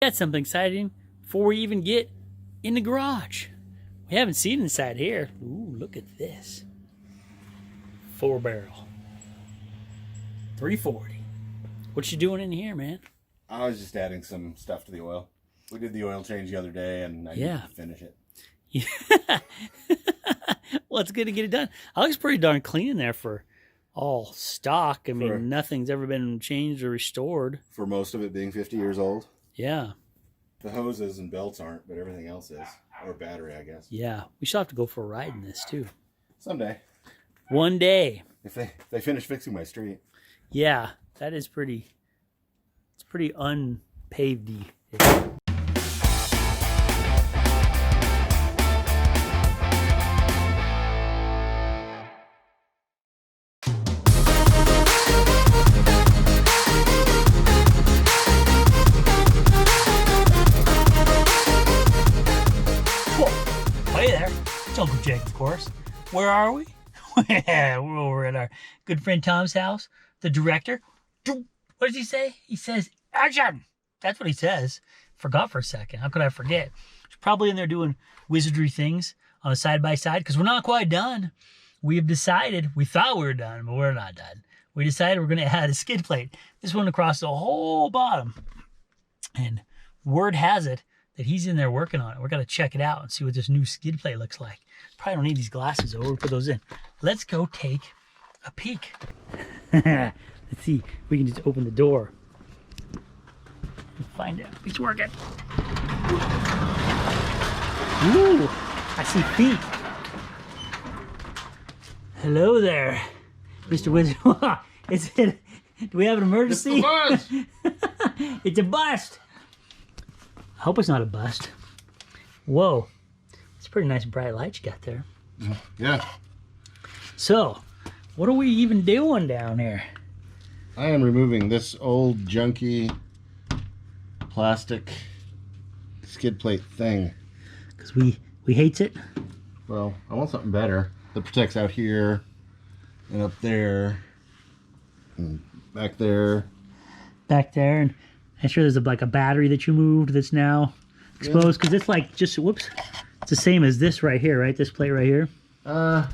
Got something exciting before we even get in the garage. We haven't seen inside here. Ooh, look at this. 4-barrel. 340. What you doing in here, man? I was just adding some stuff to the oil. We did the oil change the other day, and I need to finish it. Yeah. Well, it's good to get it done. It looks pretty darn clean in there for all stock. I mean, nothing's ever been changed or restored. For most of it being 50 years old. Yeah. The hoses and belts aren't, but everything else is. Or battery, I guess. Yeah. We should have to go for a ride in this, too. Someday. One day. If they finish fixing my street. Yeah. That is pretty... It's pretty unpavedy. Hey there, it's Uncle Jake, of course. Where are we? We're over at our good friend Tom's house. The director. What does he say? He says, action! That's what he says. Forgot for a second. How could I forget? He's probably in there doing wizardry things on a side-by-side because we're not quite done. We have decided, we thought we were done, but we're not done. We decided we're going to add a skid plate. This one across the whole bottom. And word has it that he's in there working on it. We're going to check it out and see what this new skid plate looks like. Probably don't need these glasses, though. We'll put those in. Let's go take a peek. Let's see if we can just open the door. Find out if it's working. Ooh, I see feet. Hello there, Mr. Wizard. Do we have an emergency? It's a bust. It's a bust. I hope it's not a bust. Whoa, it's a pretty nice bright light you got there. Yeah. So, what are we even doing down here? I am removing this old junky plastic skid plate thing. Because we hates it. Well, I want something better that protects out here and up there and back there. Back there, and I'm sure there's like a battery that you moved that's now exposed. Because it's like just, whoops, it's the same as this right here, right? This plate right here. Not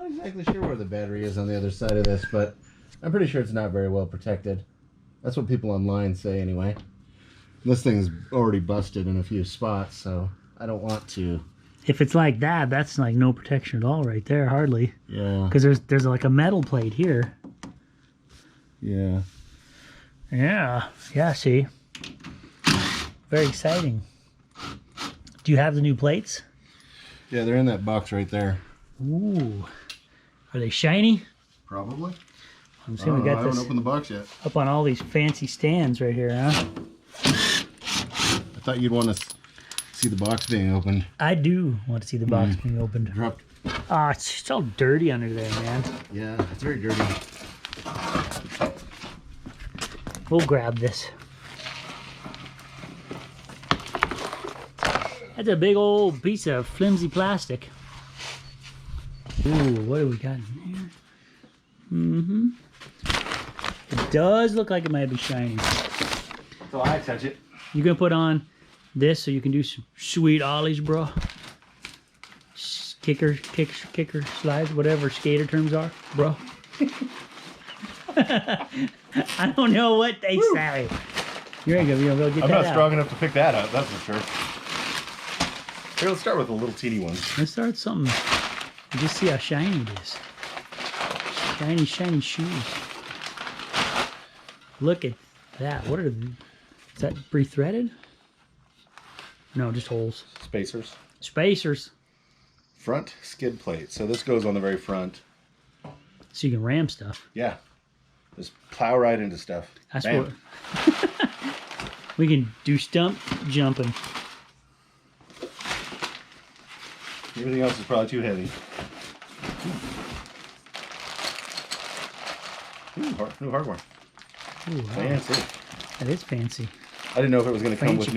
exactly sure where the battery is on the other side of this, but I'm pretty sure it's not very well protected. That's what people online say anyway. This thing's already busted in a few spots, so I don't want to. If it's like that, that's like no protection at all right there, hardly. Yeah. Because there's like a metal plate here. Yeah. Yeah, see. Very exciting. Do you have the new plates? Yeah, they're in that box right there. Ooh. Are they shiny? Probably. I'm seeing we got I this haven't opened the box yet. up on all these fancy stands right here, huh? I thought you'd want to see the box being opened. I do want to see the box being opened. Dropped. Ah, it's so dirty under there, man. Yeah, it's very dirty. We'll grab this. That's a big old piece of flimsy plastic. Ooh, what do we got in here? Mm-hmm. It does look like it might be shiny. So I touch it. You gonna put on this so you can do some sweet ollies, bro? Kicker, slides, whatever skater terms are, bro. I don't know what they say. You're gonna go get I'm that not out. strong enough to pick that up, that's for sure. Here, let's start with a little teeny one. Let's start something. And just see how shiny it is. Shiny, shiny shoes. Look at that. What are the... Is that pre-threaded? No, just holes. Spacers. Spacers. Front skid plate. So this goes on the very front. So you can ram stuff. Yeah. Just plow right into stuff. That's Bam. what... We can do stump jumping. Everything else is probably too heavy. Ooh, new hardware. Ooh, wow. Fancy. That is fancy. I didn't know if it was going to come with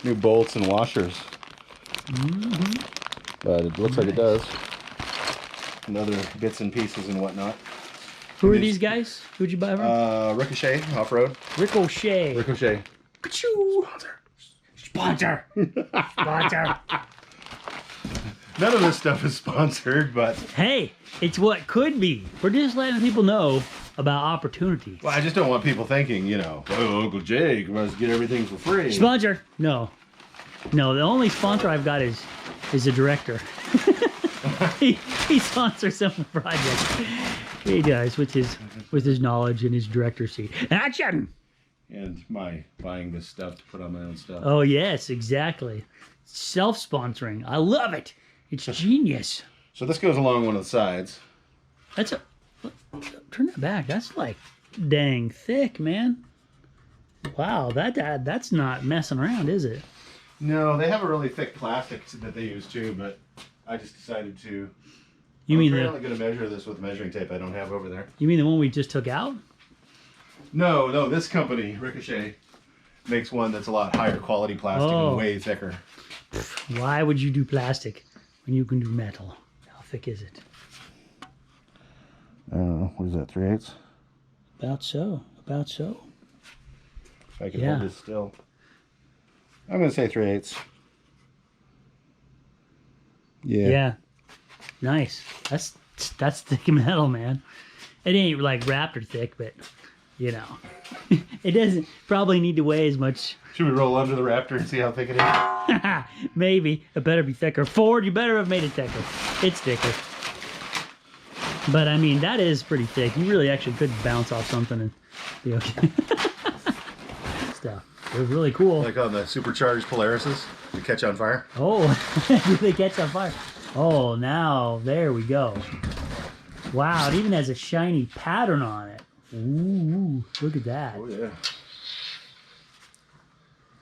new bolts and washers. But it looks like it does. And other bits and pieces and whatnot. Who are these guys? Who'd you buy from? Ricochet, off-road. Ricochet. Ricochet. Ka-choo. Sponsor. Sponsor. Sponsor. None of this stuff is sponsored, but Hey, it's what could be. We're just letting people know about opportunities. well, I just don't want people thinking, oh, Uncle Jake must get everything for free. Sponsor? No. No, the only sponsor I've got is a director. he sponsors some projects. He does with his knowledge and his director seat. Action! And my buying this stuff to put on my own stuff. Oh yes, exactly. Self-sponsoring. I love it. It's genius. So this goes along one of the sides. That's a turn that back. That's like dang thick, man. Wow, that's not messing around, is it? No, they have a really thick plastic that they use too, but I just decided to. You mean I'm going to measure this with measuring tape I don't have over there. You mean the one we just took out? No, this company, Ricochet, makes one that's a lot higher quality plastic and way thicker. Why would you do plastic when you can do metal? How thick is it? I don't know. What is that, 3/8? About so. About so. If I can hold this still. I'm going to say 3/8. Yeah. Yeah. Nice. That's thick metal, man. It ain't like Raptor thick, but it doesn't probably need to weigh as much. Should we roll under the Raptor and see how thick it is? Maybe. It better be thicker. Ford, you better have made it thicker. It's thicker. But I mean, that is pretty thick. You really actually could bounce off something and be okay. Stuff. It was really cool. Like on the supercharged Polarises to catch on fire. Oh, do they catch on fire? Oh, now there we go. Wow, it even has a shiny pattern on it. Ooh, look at that. Oh yeah.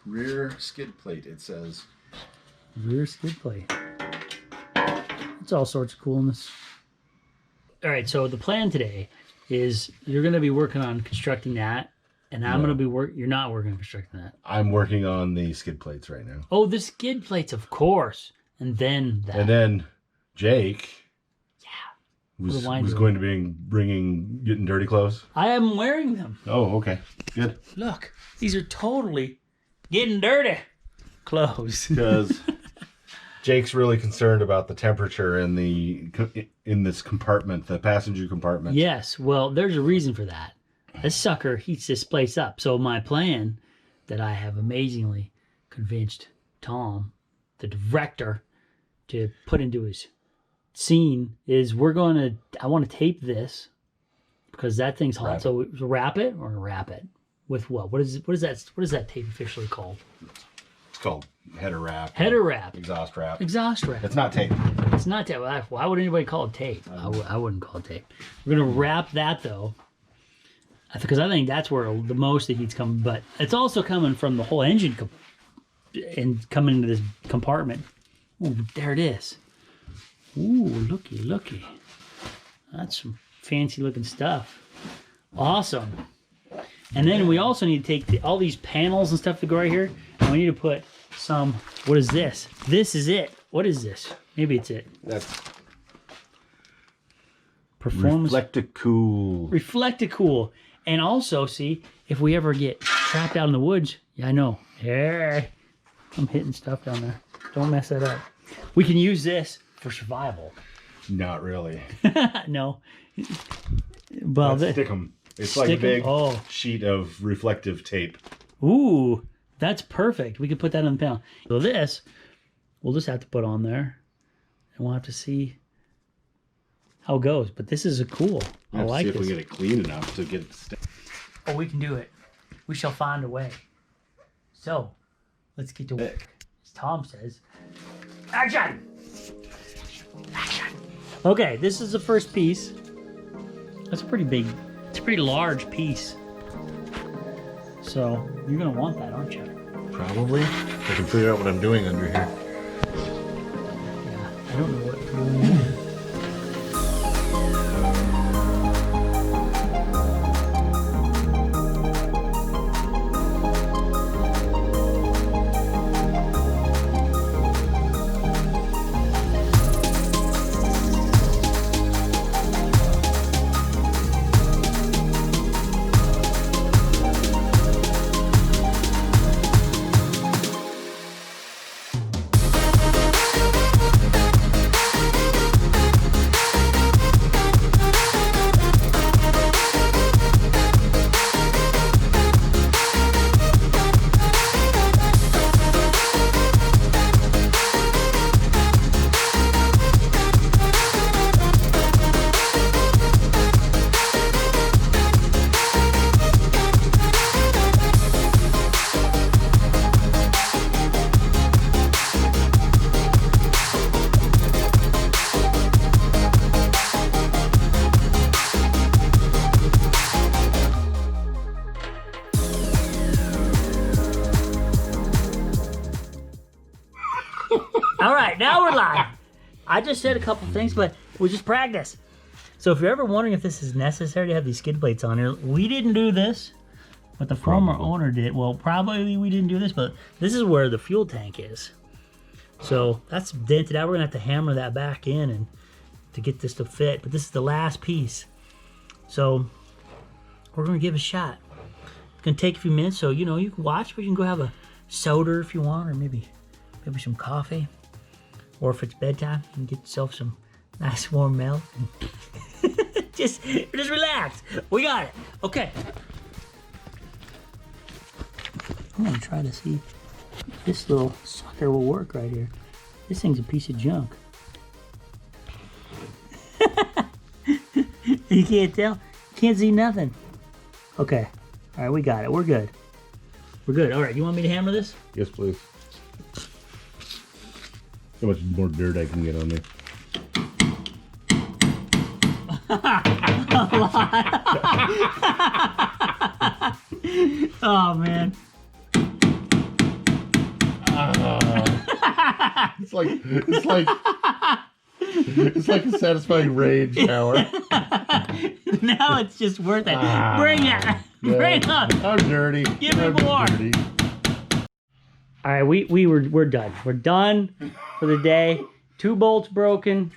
Rear skid plate, it says. Rear skid plate. It's all sorts of coolness. All right, so the plan today is you're going to be working on constructing that, and I'm going to be you're not working on constructing that. I'm working on the skid plates right now. Oh, the skid plates, of course. And then that. And then Jake Was going to be getting dirty clothes. I am wearing them. Oh, okay. Good. Look, these are totally getting dirty clothes. Because Jake's really concerned about the temperature in this compartment, the passenger compartment. Yes, well, there's a reason for that. This sucker heats this place up. So my plan that I have amazingly convinced Tom, the director, to put into his scene is I want to tape this because that thing's hot. So wrap it with what? What is that tape officially called? It's called header wrap. Header wrap. Exhaust wrap. Exhaust wrap. It's not tape. It's not tape. Why would anybody call it tape? I wouldn't call it tape. We're gonna wrap that though, because I think that's where the most of the heat's coming. But it's also coming from the whole engine and coming into this compartment. Ooh, there it is. Ooh, looky. That's some fancy looking stuff. Awesome. And then we also need to take all these panels and stuff that go right here, and we need to put some, what is this? This is it. What is this? Maybe it's it. That's Performance. Reflecticool. And also, see, if we ever get trapped out in the woods, yeah, I know. Yeah, I'm hitting stuff down there. Don't mess that up. We can use this for survival. Not really. No. Well, stick 'em. It's like a big sheet of reflective tape. Ooh, that's perfect. We could put that on the panel. So this, we'll just have to put on there, and we'll have to see how it goes. But this is cool. I like this. See if we get it clean enough to get it to stick. Oh, we can do it. We shall find a way. So, let's get to work. As Tom says, action! Action! Okay, this is the first piece. That's a pretty big, it's a pretty large piece. So, you're gonna want that, aren't you? Probably. I can figure out what I'm doing under here. Yeah, I don't know what you're doing. All right, now we're live. I just said a couple things, but we just practice. So if you're ever wondering if this is necessary to have these skid plates on here, we didn't do this, but the former owner did. Well, probably we didn't do this, but this is where the fuel tank is. So that's dented out. We're gonna have to hammer that back in and to get this to fit, but this is the last piece. So we're gonna give it a shot. It's gonna take a few minutes, so you know, you can watch, but you can go have a soda if you want, or maybe some coffee. Or if it's bedtime, you can get yourself some nice warm milk. just relax. We got it. Okay. I'm gonna try to see if this little sucker will work right here. This thing's a piece of junk. You can't tell? Can't see nothing. Okay. All right, we got it. We're good. We're good. All right, you want me to hammer this? Yes, please. How much more dirt I can get on me? A lot. Oh, man. It's like a satisfying rain shower. Now it's just worth it. Bring it. Yeah. Bring it. I'm dirty. Give me more. Dirty. All right, we're done. We're done for the day. 2 bolts broken.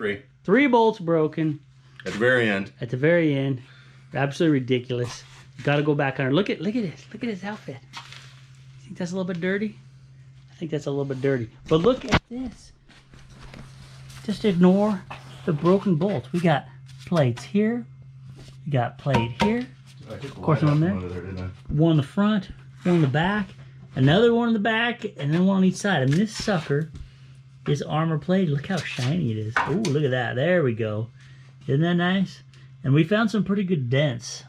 3 bolts broken. At the very end. At the very end. Absolutely ridiculous. Got to go back on her. Look at this. Look at his outfit. You think that's a little bit dirty? I think that's a little bit dirty. But look at this. Just ignore the broken bolts. We got plates here. We got plate here. Of course, one there. One in the front, one in the back, another one in the back, and then one on each side. And this sucker is armor plated. Look how shiny it is. Oh, look at that. There we go. Isn't that nice? And we found some pretty good dents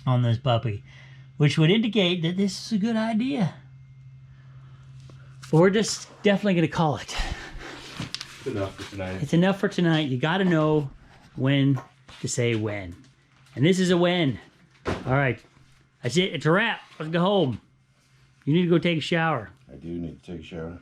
on this puppy, which would indicate that this is a good idea. But we're just definitely going to call it. It's enough for tonight. It's enough for tonight. You got to know when to say when. And this is a when. All right. That's it. It's a wrap. Let's go home. You need to go take a shower. I do need to take a shower.